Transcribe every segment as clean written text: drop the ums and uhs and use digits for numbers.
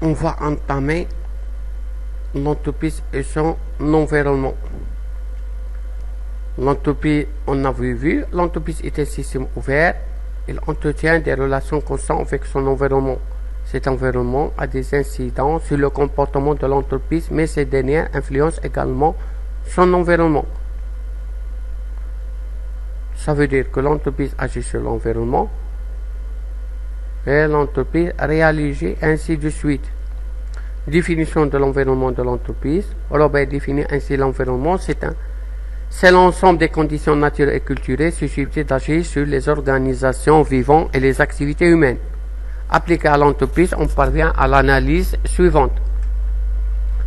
on va entamer l'entreprise et son environnement. L'entreprise, on avait vu, l'entreprise est un système ouvert. Il entretient des relations constantes avec son environnement. Cet environnement a des incidents sur le comportement de l'entreprise, mais ces dernières influencent également son environnement. Ça veut dire que l'entreprise agit sur l'environnement et l'entreprise réagit ainsi de suite. Définition de l'environnement de l'entreprise. Robert définit ainsi l'environnement, c'est l'ensemble des conditions naturelles et culturelles susceptibles d'agir sur les organisations vivantes et les activités humaines. Appliqué à l'entreprise, on parvient à l'analyse suivante.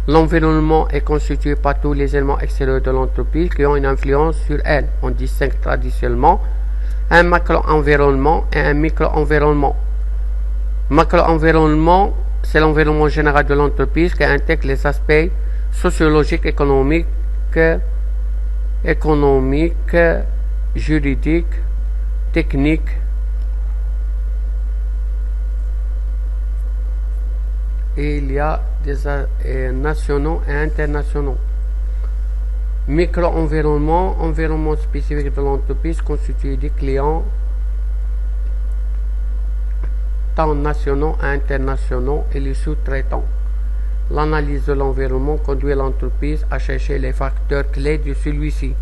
L'environnement est constitué par tous les éléments extérieurs de l'entreprise qui ont une influence sur elle. On distingue traditionnellement un macro-environnement et un micro-environnement. Macro-environnement, c'est l'environnement général de l'entreprise qui intègre les aspects sociologiques, économiques, juridiques, techniques, et il y a des nationaux et internationaux. Micro-environnement, environnement spécifique de l'entreprise constitué des clients tant nationaux et internationaux et les sous-traitants. L'analyse de l'environnement conduit l'entreprise à chercher les facteurs clés de celui-ci.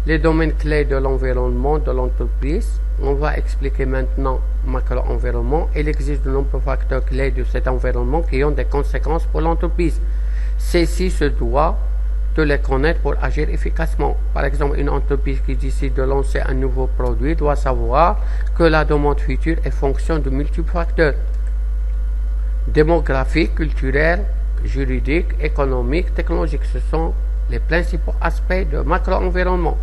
Les domaines clés de l'environnement de l'entreprise. On va expliquer maintenant macro-environnement. Il existe de nombreux facteurs clés de cet environnement qui ont des conséquences pour l'entreprise. Ceci se doit de les connaître pour agir efficacement. Par exemple, une entreprise qui décide de lancer un nouveau produit doit savoir que la demande future est fonction de multiples facteurs démographiques, culturels, juridiques, économiques, technologiques. Ce sont les principaux aspects de macro-environnement.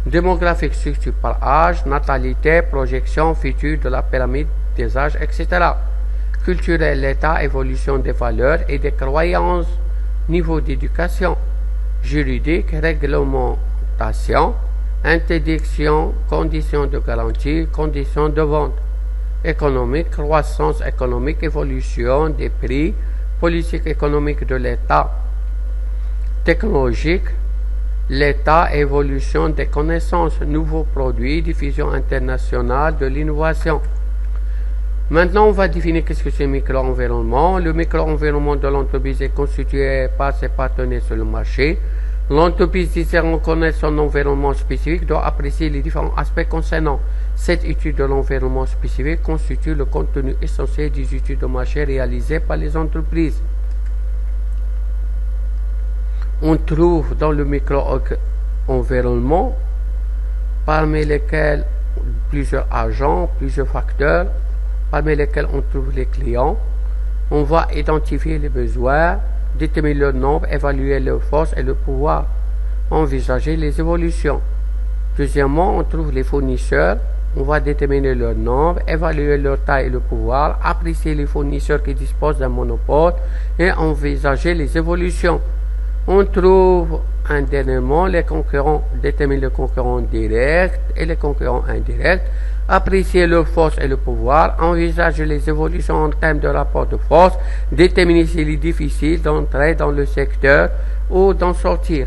Démographique structure par âge, natalité, projection future de la pyramide des âges, etc. Culturel, l'état, évolution des valeurs et des croyances, niveau d'éducation. Juridique, réglementation, interdiction, conditions de garantie, conditions de vente. Économique, croissance économique, évolution des prix, politique économique de l'État. Technologique, l'état, évolution des connaissances, nouveaux produits, diffusion internationale de l'innovation. Maintenant, on va définir qu'est-ce que c'est le micro-environnement. Le micro-environnement de l'entreprise est constitué par ses partenaires sur le marché. L'entreprise désirant connaître son environnement spécifique doit apprécier les différents aspects concernant. Cette étude de l'environnement spécifique constitue le contenu essentiel des études de marché réalisées par les entreprises. On trouve dans le micro-environnement, parmi lesquels plusieurs agents, plusieurs facteurs, parmi lesquels on trouve les clients. On va identifier les besoins, déterminer leur nombre, évaluer leurs forces et leur pouvoir, envisager les évolutions. Deuxièmement, on trouve les fournisseurs. On va déterminer leur nombre, évaluer leur taille et leur pouvoir, apprécier les fournisseurs qui disposent d'un monopole et envisager les évolutions. On trouve dernièrement les concurrents, déterminer les concurrents directs et les concurrents indirects, apprécier leurs forces et le pouvoir, envisager les évolutions en termes de rapport de force, déterminer s'il est difficile d'entrer dans le secteur ou d'en sortir.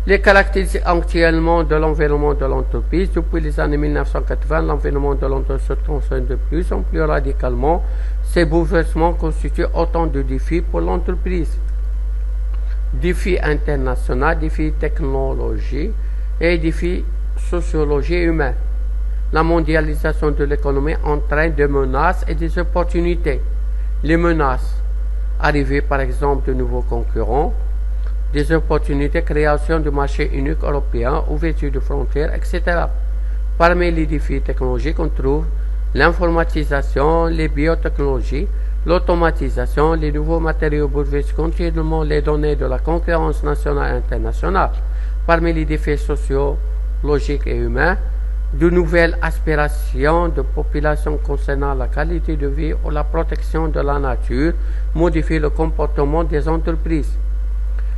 Les caractéristiques actuellement de l'environnement de l'entreprise. Depuis les années 1980, l'environnement de l'entreprise se transforme de plus en plus radicalement. Ces bouleversements constituent autant de défis pour l'entreprise. Défis internationaux, défis technologiques et défis sociologie humains. La mondialisation de l'économie entraîne des menaces et des opportunités. Les menaces, arrivée par exemple de nouveaux concurrents, des opportunités, création du marché unique européen, ouverture de frontières, etc. Parmi les défis technologiques, on trouve l'informatisation, les biotechnologies, l'automatisation, les nouveaux matériaux bouleversent continuellement les données de la concurrence nationale et internationale. Parmi les défis sociologiques et humains, de nouvelles aspirations de population concernant la qualité de vie ou la protection de la nature modifient le comportement des entreprises.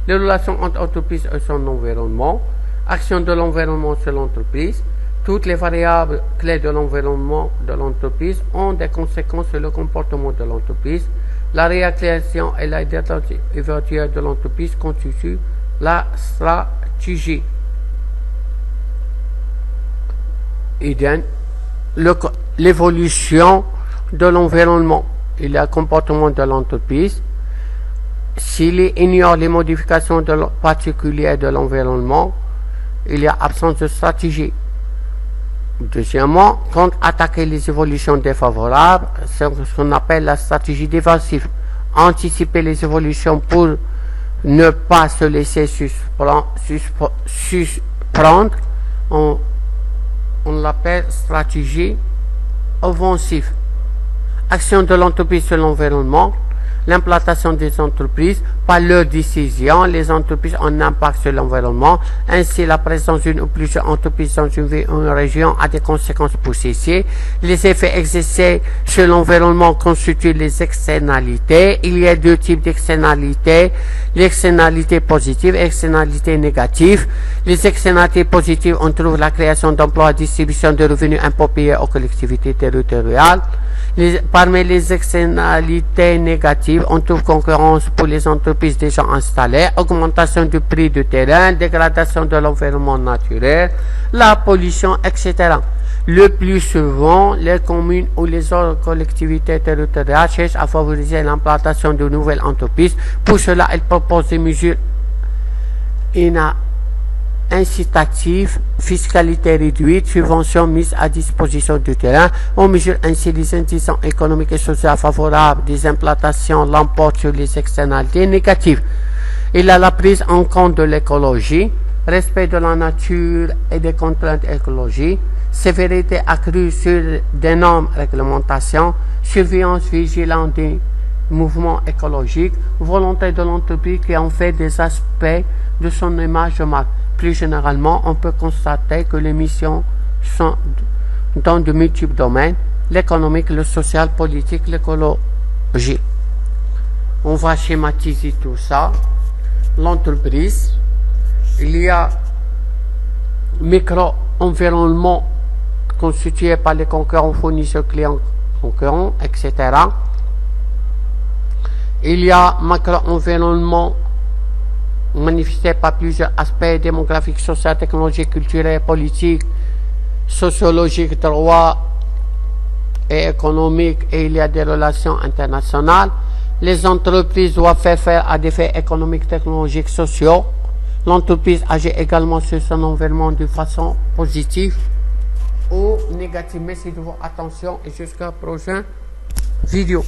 Les relations entre entreprises et son environnement, action de l'environnement sur l'entreprise, Toutes les variables clés de l'environnement de l'entreprise ont des conséquences sur le comportement de l'entreprise. La réalisation et la détention éventuelle de l'entreprise constituent la stratégie. Idem, l'évolution de l'environnement et le comportement de l'entreprise. S'il ignore les modifications particulières de l'environnement, il y a absence de stratégie. Deuxièmement, contre-attaquer les évolutions défavorables, c'est ce qu'on appelle la stratégie défensive. Anticiper les évolutions pour ne pas se laisser surprendre, on l'appelle stratégie offensive. Action de l'entreprise sur l'environnement. L'implantation des entreprises, par leurs décisions, les entreprises ont un impact sur l'environnement. Ainsi, la présence d'une ou plusieurs entreprises dans une ville ou une région a des conséquences pour ceci. Les effets exercés sur l'environnement constituent les externalités. Il y a deux types d'externalités, l'externalité positive et l'externalité négative. Les externalités positives, on trouve la création d'emplois, distribution de revenus impôts payés aux collectivités territoriales. Parmi les externalités négatives, on trouve concurrence pour les entreprises déjà installées, augmentation du prix du terrain, dégradation de l'environnement naturel, la pollution, etc. Le plus souvent, les communes ou les autres collectivités territoriales cherchent à favoriser l'implantation de nouvelles entreprises. Pour cela, elles proposent des mesures incitative, fiscalité réduite, subventions mises à disposition du terrain. On mesure ainsi les indices économiques et sociaux favorables des implantations l'emportent sur les externalités négatives. Il y a la prise en compte de l'écologie, respect de la nature et des contraintes écologiques, sévérité accrue sur des normes réglementations, surveillance vigilante des mouvements écologiques, volonté de l'entreprise qui en fait des aspects de son image de marque. Plus généralement, on peut constater que les missions sont dans de multiples domaines, l'économique, le social, politique, l'écologie. On va schématiser tout ça. L'entreprise, il y a micro-environnement constitué par les concurrents, fournisseurs, clients, concurrents, etc. Il y a macro-environnement manifesté par plusieurs aspects démographiques, sociaux, technologiques, culturels, politiques, sociologiques, droits et économiques, et il y a des relations internationales. Les entreprises doivent faire face à des faits économiques, technologiques, sociaux. L'entreprise agit également sur son environnement de façon positive ou négative. Merci de votre attention et jusqu'à la prochaine vidéo.